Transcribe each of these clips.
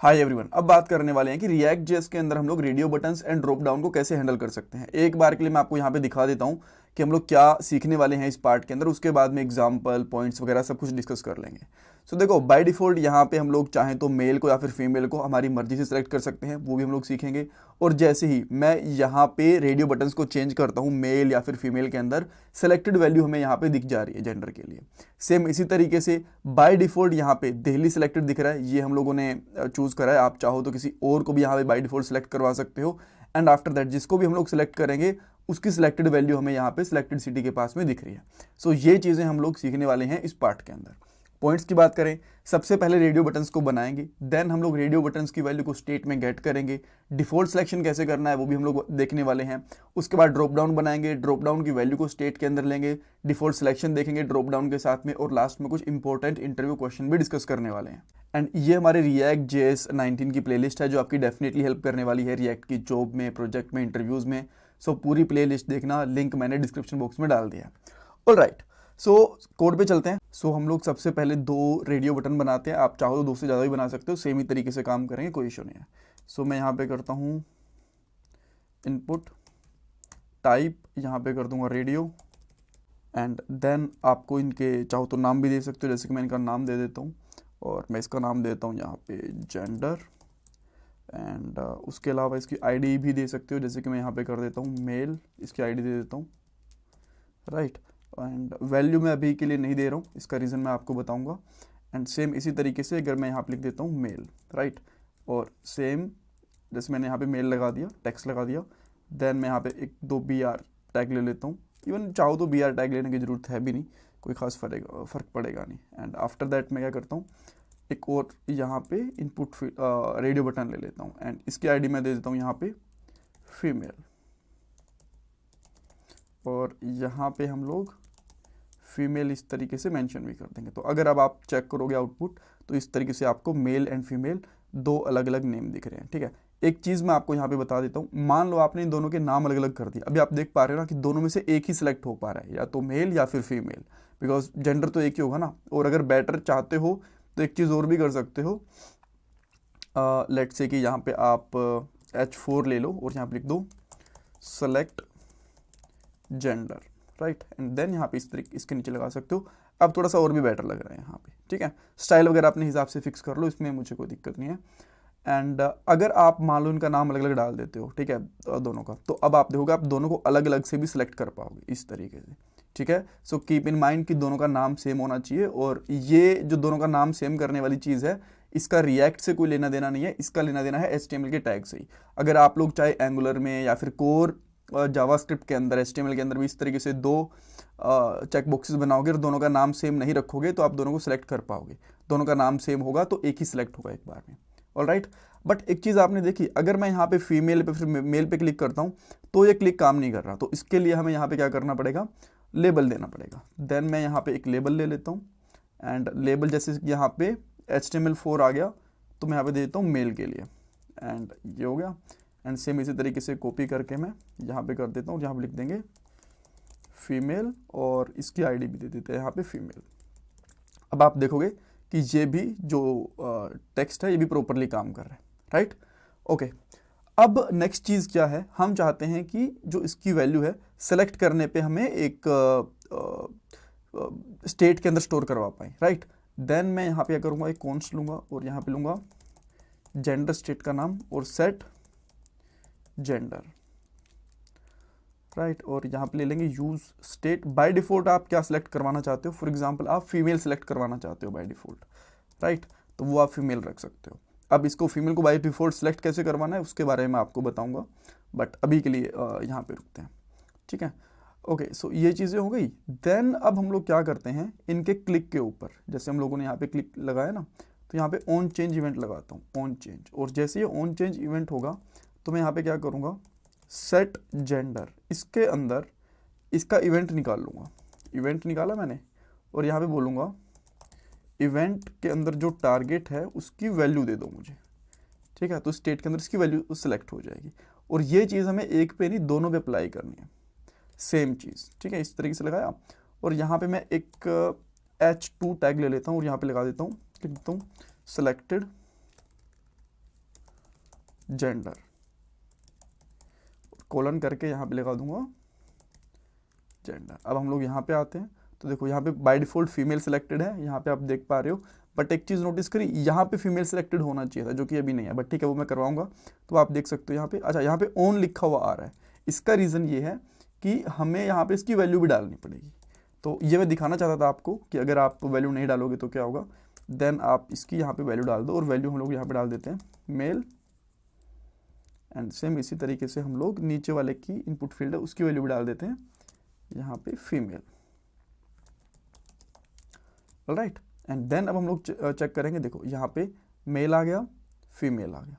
Hi everyone, अब बात करने वाले हैं कि रिएक्ट जेएस के अंदर हम लोग radio buttons and drop down को कैसे हैंडल कर सकते हैं। एक बार के लिए मैं आपको यहाँ पे दिखा देता हूँ कि हम लोग क्या सीखने वाले हैं इस पार्ट के अंदर। उसके बाद में एग्जांपल पॉइंट्स वगैरह सब कुछ डिस्कस कर लेंगे। सो देखो, बाय डिफॉल्ट यहाँ पे हम लोग चाहें तो मेल को या फिर फीमेल को हमारी मर्जी से सिलेक्ट कर सकते हैं, वो भी हम लोग सीखेंगे। और जैसे ही मैं यहाँ पे रेडियो बटन्स को चेंज करता हूँ मेल या फिर फीमेल के अंदर, सेलेक्टेड वैल्यू हमें यहाँ पे दिख जा रही है जेंडर के लिए। सेम इसी तरीके से बाय डिफॉल्ट यहाँ पे दिल्ली सिलेक्टेड दिख रहा है, ये हम लोगों ने चूज करा है। आप चाहो तो किसी और को भी यहाँ पे बाय डिफॉल्ट सेलेक्ट करवा सकते हो। एंड आफ्टर दैट जिसको भी हम लोग सिलेक्ट करेंगे उसकी सिलेक्टेड वैल्यू हमें यहाँ पे सिलेक्टेड सिटी के पास में दिख रही है। सो ये चीज़ें हम लोग सीखने वाले हैं इस पार्ट के अंदर। पॉइंट्स की बात करें, सबसे पहले रेडियो बटन्स को बनाएंगे, देन हम लोग रेडियो बटन्स की वैल्यू को स्टेट में गेट करेंगे। डिफॉल्ट सिलेक्शन कैसे करना है वो भी हम लोग देखने वाले हैं। उसके बाद ड्रॉप डाउन बनाएंगे, ड्रॉप डाउन की वैल्यू को स्टेट के अंदर लेंगे, डिफॉल्ट सिलेक्शन देखेंगे ड्रॉप डाउन के साथ में, और लास्ट में कुछ इंपॉर्टेंट इंटरव्यू क्वेश्चन भी डिस्कस करने वाले हैं। एंड ये हमारे रिएक्ट जेएस 19 की प्लेलिस्ट है जो आपकी डेफिनेटली हेल्प करने वाली है रिएक्ट की जॉब में, प्रोजेक्ट में, इंटरव्यूज में। सो पूरी प्लेलिस्ट देखना, लिंक मैंने डिस्क्रिप्शन बॉक्स में डाल दिया है। ऑलराइट, सो कोड पे चलते हैं। सो हम लोग सबसे पहले 2 रेडियो बटन बनाते हैं। आप चाहो तो 2 से ज़्यादा भी बना सकते हो, सेम ही तरीके से काम करेंगे, कोई इशू नहीं है। सो मैं यहाँ पे करता हूँ इनपुट टाइप, यहाँ पे कर दूंगा रेडियो, एंड देन आपको इनके चाहो तो नाम भी दे सकते हो, जैसे कि मैं इनका नाम दे देता हूँ, और मैं इसका नाम देता हूँ यहाँ पे जेंडर। एंड उसके अलावा इसकी आईडी भी दे सकते हो, जैसे कि मैं यहाँ पे कर देता हूँ मेल, इसकी आईडी दे देता हूँ, राइट। एंड वैल्यू मैं अभी के लिए नहीं दे रहा हूँ, इसका रीज़न मैं आपको बताऊँगा। एंड सेम इसी तरीके से अगर मैं यहाँ पे लिख देता हूँ मेल, राइट, और सेम जैसे मैंने यहाँ पे मेल लगा दिया, टेक्स्ट लगा दिया, देन मैं यहाँ पे 1-2 BR टैग ले लेता हूँ। इवन चाहो तो BR टैग लेने की ज़रूरत है भी नहीं, कोई खास फ़र्क पड़ेगा नहीं। एंड आफ्टर दैट मैं क्या करता हूँ, एक और यहाँ पे इनपुट रेडियो बटन ले लेता हूँ, एंड इसकी आईडी मैं दे देता हूँ यहाँ पे फीमेल, और यहाँ पे हम लोग फीमेल इस तरीके से मेंशन भी कर देंगे। तो अगर अब आप चेक करोगे आउटपुट, तो इस तरीके से आपको मेल एंड फीमेल 2 अलग अलग नेम दिख रहे हैं, ठीक है। एक चीज़ मैं आपको यहाँ पे बता देता हूँ, मान लो आपने इन दोनों के नाम अलग अलग कर दिए, अभी आप देख पा रहे हो ना कि दोनों में से एक ही सिलेक्ट हो पा रहा है, या तो मेल या फिर फीमेल, बिकॉज जेंडर तो एक ही होगा ना। और अगर बेटर चाहते हो तो एक चीज़ और भी कर सकते हो, लेट्स से कि यहाँ पे आप H4 ले लो और यहाँ पे लिख दो select gender, right, and then यहाँ पे इस तरीके इसके नीचे लगा सकते हो। अब थोड़ा सा और भी बेटर लग रहा है यहाँ पे, ठीक है। स्टाइल वगैरह अपने हिसाब से फिक्स कर लो, इसमें मुझे कोई दिक्कत नहीं है। एंड अगर आप मान लो इनका नाम अलग अलग डाल देते हो, ठीक है, दोनों का, तो अब आप देखोगे आप दोनों को अलग अलग से भी सिलेक्ट कर पाओगे इस तरीके से, ठीक है। सो कीप इन माइंड कि दोनों का नाम सेम होना चाहिए, और ये जो दोनों का नाम सेम करने वाली चीज़ है, इसका रिएक्ट से कोई लेना देना नहीं है, इसका लेना देना है HTML के टैग से ही। अगर आप लोग चाहे एंगुलर में या फिर कोर जावास्क्रिप्ट के अंदर, HTML के अंदर भी इस तरीके से 2 चेक बॉक्सेस बनाओगे और दोनों का नाम सेम नहीं रखोगे, तो आप दोनों को सिलेक्ट कर पाओगे। दोनों का नाम सेम होगा तो एक ही सिलेक्ट होगा एक बार में, ऑलराइट। बट एक चीज़ आपने देखी, अगर मैं यहाँ पे फीमेल पे फिर मेल पे क्लिक करता हूँ तो ये क्लिक काम नहीं कर रहा। तो इसके लिए हमें यहाँ पे क्या करना पड़ेगा, लेबल देना पड़ेगा। देन मैं यहाँ पे एक लेबल ले लेता हूँ, एंड लेबल जैसे यहाँ पे HTML4 आ गया, तो मैं यहाँ पे दे देता हूँ मेल के लिए, एंड ये हो गया। एंड सेम इसी तरीके से कॉपी करके मैं यहाँ पे कर देता हूँ, यहाँ पे लिख देंगे फीमेल, और इसकी आईडी भी दे देते हैं यहाँ पे फीमेल। अब आप देखोगे कि ये भी जो टेक्स्ट है ये भी प्रॉपरली काम कर रहा है, राइट, ओके। अब नेक्स्ट चीज़ क्या है, हम चाहते हैं कि जो इसकी वैल्यू है सेलेक्ट करने पे हमें एक स्टेट के अंदर स्टोर करवा पाए, राइट। देन मैं यहाँ पे क्या करूँगा, एक कॉन्स्ट लूँगा और यहाँ पे लूँगा जेंडर स्टेट का नाम और सेट जेंडर, राइट, और यहाँ पे ले लेंगे यूज स्टेट। बाय डिफॉल्ट आप क्या सिलेक्ट करवाना चाहते हो, फॉर एग्जांपल आप फीमेल सेलेक्ट करवाना चाहते हो बाय डिफॉल्ट, राइट, तो वो आप फीमेल रख सकते हो। अब इसको फीमेल को बाय डिफॉल्ट सेलेक्ट कैसे करवाना है उसके बारे में आपको बताऊंगा, बट अभी के लिए यहाँ पे रुकते हैं, ठीक है, ओके। सो ये चीज़ें हो गई। देन अब हम लोग क्या करते हैं, इनके क्लिक के ऊपर, जैसे हम लोगों ने यहाँ पे क्लिक लगाया ना, तो यहाँ पे ऑन चेंज इवेंट लगाता हूँ, ऑन चेंज, और जैसे ये ऑन चेंज इवेंट होगा तो मैं यहाँ पे क्या करूँगा, सेट जेंडर, इसके अंदर इसका इवेंट निकाल लूँगा। इवेंट निकाला मैंने, और यहाँ पे बोलूँगा इवेंट के अंदर जो टारगेट है उसकी वैल्यू दे दो मुझे, ठीक है। तो स्टेट के अंदर इसकी वैल्यू सेलेक्ट हो जाएगी, और ये चीज़ हमें एक पे नहीं दोनों पे अप्लाई करनी है, सेम चीज़, ठीक है। इस तरीके से लगाया, और यहाँ पे मैं एक H2 टैग ले लेता हूँ और यहाँ पे लगा देता हूँ, लिख देता हूँ सेलेक्टेड जेंडर, कोलन करके यहाँ पे लगा दूंगा जेंडर। अब हम लोग यहाँ पे आते हैं तो देखो यहाँ पे बाय डिफॉल्ट फीमेल सेलेक्टेड है, यहाँ पे आप देख पा रहे हो। बट एक चीज़ नोटिस करी, यहाँ पे फीमेल सेलेक्टेड होना चाहिए था, जो कि अभी नहीं है, बट ठीक है वो मैं करवाऊंगा। तो आप देख सकते हो यहाँ पे, अच्छा यहाँ पे ऑन लिखा हुआ आ रहा है। इसका रीज़न ये है कि हमें यहाँ पे इसकी वैल्यू भी डालनी पड़ेगी। तो ये मैं दिखाना चाहता था आपको कि अगर आप वैल्यू नहीं डालोगे तो क्या होगा। देन आप इसकी यहाँ पे वैल्यू डाल दो, और वैल्यू हम लोग यहाँ पे डाल देते हैं मेल, एंड सेम इसी तरीके से हम लोग नीचे वाले की इनपुट फील्ड है उसकी वैल्यू भी डाल देते हैं यहाँ पे फीमेल। राइट, एंड देन अब हम लोग चेक करेंगे, देखो यहाँ पे मेल आ गया, फीमेल आ गया,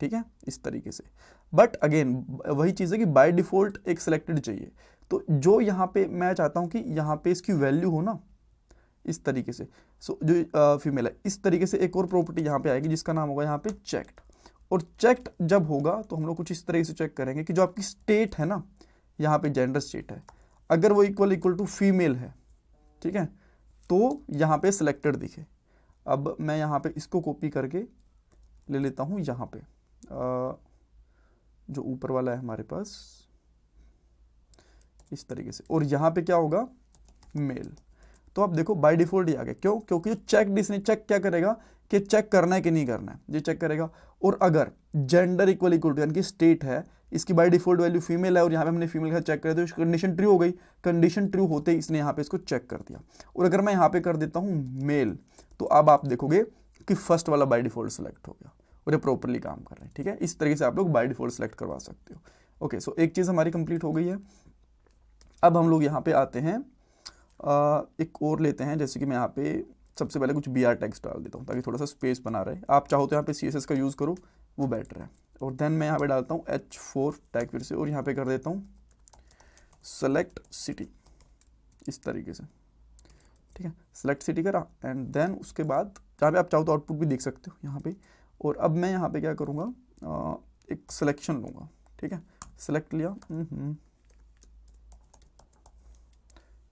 ठीक है, इस तरीके से। बट अगेन वही चीज़ है कि बाय डिफॉल्ट एक सिलेक्टेड चाहिए। तो जो यहाँ पे मैं चाहता हूँ कि यहाँ पे इसकी वैल्यू हो ना इस तरीके से, सो जो फीमेल है, इस तरीके से एक और प्रॉपर्टी यहाँ पे आएगी जिसका नाम होगा यहाँ पे चेक्ड। और चेक्ड जब होगा तो हम लोग कुछ इस तरीके से चेक करेंगे कि जो आपकी स्टेट है ना, यहाँ पे जेंडर स्टेट है, अगर वो इक्वल टू फीमेल है, ठीक है, तो यहाँ पे सिलेक्टेड दिखे। अब मैं यहाँ पे इसको कॉपी करके ले लेता हूँ यहाँ पे, जो ऊपर वाला है हमारे पास, इस तरीके से, और यहाँ पे क्या होगा मेल। तो आप देखो बाय डिफॉल्ट ही आ गया, क्यों? क्योंकि चेक इसने चेक क्या करेगा कि चेक करना है कि नहीं करना है, ये चेक करेगा। और अगर जेंडर इक्वल टू यानी कि स्टेट है, इसकी बाय डिफॉल्ट वैल्यू फीमेल है, और यहाँ पे हमने फीमेल का चेक किया तो कंडीशन ट्रू हो गई। कंडीशन ट्रू होते ही इसने यहाँ पे इसको चेक कर दिया। और अगर मैं यहाँ पे कर देता हूँ मेल, तो अब आप देखोगे कि फर्स्ट वाला बाय डिफॉल्ट सेलेक्ट हो गया और ये प्रॉपरली काम कर रहे हैं, ठीक है। इस तरीके से आप लोग बाय डिफॉल्ट सेलेक्ट करवा सकते हो। ओके, सो एक चीज़ हमारी कंप्लीट हो गई है। अब हम लोग यहाँ पे आते हैं, एक और लेते हैं, जैसे कि मैं यहाँ पे सबसे पहले कुछ br टैग्स डाल देता हूँ ताकि थोड़ा सा स्पेस बना रहे। आप चाहो तो यहाँ पे css का यूज़ करो, वो बेटर है। और देन मैं यहाँ पे डालता हूँ h4 टैग फिर से, और यहाँ पे कर देता हूँ सेलेक्ट सिटी, इस तरीके से, ठीक है। सेलेक्ट सिटी करा, एंड देन उसके बाद जहाँ पे आप चाहो तो आउटपुट भी देख सकते हो यहाँ पे। और अब मैं यहाँ पे क्या करूँगा, एक सिलेक्शन लूँगा, ठीक है। सेलेक्ट लिया,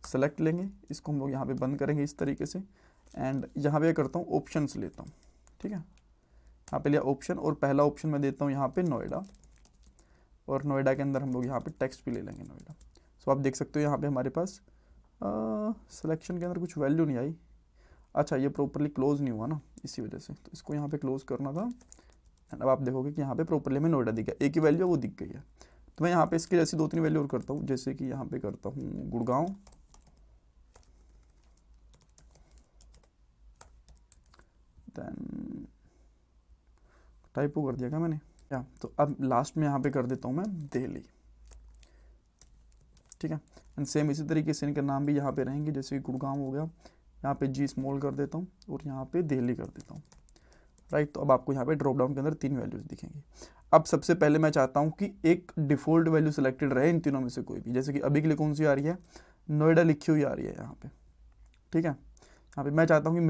सेलेक्ट लेंगे, इसको हम लोग यहाँ पे बंद करेंगे इस तरीके से। एंड यहाँ पे करता हूँ ऑप्शंस लेता हूँ, ठीक है। यहाँ पे लिया ऑप्शन, और पहला ऑप्शन मैं देता हूँ यहाँ पे नोएडा, और नोएडा के अंदर हम लोग यहाँ पे टेक्स्ट भी ले लेंगे नोएडा। सो आप देख सकते हो यहाँ पे हमारे पास सिलेक्शन के अंदर कुछ वैल्यू नहीं आई। अच्छा, ये प्रॉपरली क्लोज नहीं हुआ ना, इसी वजह से, तो इसको यहाँ पे क्लोज करना था। एंड अब आप देखोगे कि यहाँ पे प्रॉपरली में नोएडा दिख गया, एक ही वैल्यू है वो दिख गई है। तो मैं यहाँ पे इसके जैसी 2-3 वैल्यू और करता हूँ, जैसे कि यहाँ पे करता हूँ गुड़गांव, देन टाइपो कर दिया क्या मैंने, या तो अब लास्ट में यहाँ पे कर देता हूँ मैं दिल्ली, ठीक है। एंड सेम इसी तरीके से इनके नाम भी यहाँ पे रहेंगे, जैसे कि गुड़गांव हो गया, यहाँ पे जी स्मॉल कर देता हूँ, और यहाँ पे दिल्ली कर देता हूँ, राइट। तो अब आपको यहाँ पे ड्रॉप डाउन के अंदर 3 वैल्यूज दिखेंगी। अब सबसे पहले मैं चाहता हूँ कि एक डिफ़ॉल्ट वैल्यू सेलेक्टेड रहे इन तीनों में से कोई भी, जैसे कि अभी के लिए कौन सी आ रही है, नोएडा लिखी हुई आ रही है यहाँ पे, ठीक है। यहाँ पे मैं चाहता हूँ कि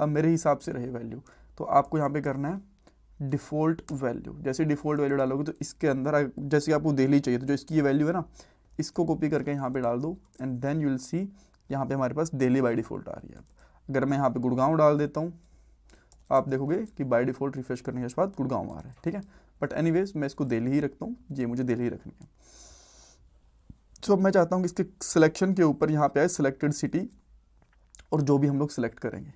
मेरे हिसाब से रहे वैल्यू। तो आपको यहाँ पे करना है डिफ़ॉल्ट वैल्यू। जैसे डिफ़ॉल्ट वैल्यू डालोगे तो इसके अंदर जैसे आपको दिल्ली चाहिए, तो जो इसकी ये वैल्यू है ना, इसको कॉपी करके यहाँ पे डाल दो, and then you will see यहाँ पे हमारे पास दिल्ली बाय डिफ़ॉल्ट आ रही है। अगर मैं यहाँ पे गुड़गांव डाल देता हूँ, आप देखोगे कि बाय डिफ़ॉल्ट रिफ्रेश करने के बाद गुड़गांव आ रहा है, ठीक है। बट एनीवेज मैं इसको दिल्ली ही रखता हूँ, ये मुझे दिल्ली ही रखनी है। तो अब मैं चाहता हूँ कि इसके सिलेक्शन के ऊपर यहाँ पे आए सिलेक्टेड सिटी, और जो भी हम लोग सिलेक्ट करेंगे,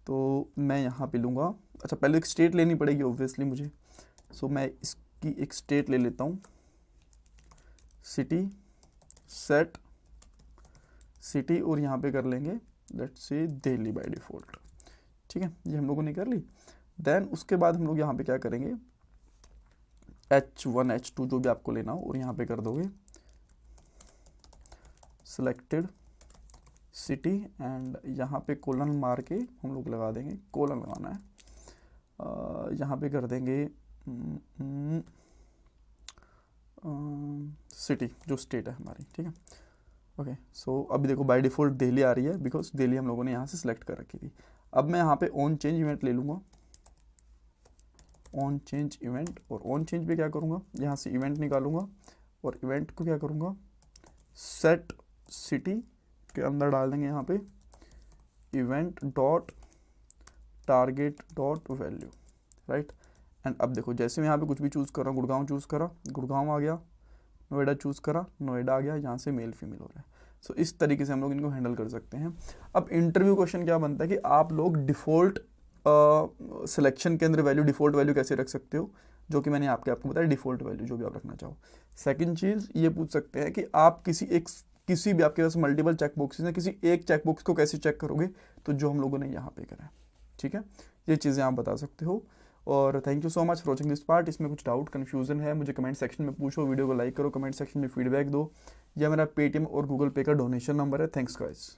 तो मैं यहाँ पे लूँगा, अच्छा पहले एक स्टेट लेनी पड़ेगी ऑब्वियसली मुझे। सो मैं इसकी एक स्टेट ले लेता हूँ, सिटी, सेट सिटी, और यहाँ पे कर लेंगे let's say Delhi by default, ठीक है। ये हम लोगों ने कर ली। देन उसके बाद हम लोग यहाँ पे क्या करेंगे, H1 H2 जो भी आपको लेना हो, और यहाँ पे कर दोगे सिलेक्टेड सिटी, एंड यहाँ पे कोलन मार के हम लोग लगा देंगे, कोलन लगाना है, यहाँ पे कर देंगे सिटी जो स्टेट है हमारी, ठीक है। ओके, सो अभी देखो बाय डिफ़ॉल्ट दिल्ली आ रही है, बिकॉज दिल्ली हम लोगों ने यहाँ से सिलेक्ट कर रखी थी। अब मैं यहाँ पे ऑन चेंज इवेंट ले लूँगा, ऑन चेंज इवेंट, और ऑन चेंज पे क्या करूँगा, यहाँ से इवेंट निकालूंगा, और इवेंट को क्या करूँगा, सेट सिटी के अंदर डाल देंगे यहाँ पे event dot target dot value, right. And अब देखो जैसे मैं यहाँ पे कुछ भी चूज़ कर रहा हूँ, गुड़गांव चूज़ करा, गुड़गांव आ गया, नोएडा चूज़ करा, नोएडा आ गया, यहाँ से मेल फीमेल हो रहा है। सो इस तरीके से हम लोग इनको हैंडल कर सकते हैं। अब इंटरव्यू क्वेश्चन क्या बनता है कि आप लोग डिफ़ॉल्ट सिलेक्शन के अंदर वैल्यू, डिफ़ॉल्ट वैल्यू कैसे रख सकते हो, जो कि मैंने आपको बताया डिफ़ॉल्ट वैल्यू जो भी आप रखना चाहो। सेकंड चीज़ ये पूछ सकते हैं कि आप किसी भी आपके पास मल्टीपल चेक बॉक्सेस हैं, किसी एक चेक बॉक्स को कैसे चेक करोगे, तो जो हम लोगों ने यहाँ पे करा है, ठीक है, ये चीज़ें आप बता सकते हो। और thank you so much for watching this part. इसमें कुछ डाउट कन्फ्यूजन है मुझे कमेंट सेक्शन में पूछो, वीडियो को लाइक करो, कमेंट सेक्शन में फीडबैक दो, या मेरा पेटीएम और गूगल पे का डोनेशन नंबर है। Thanks guys.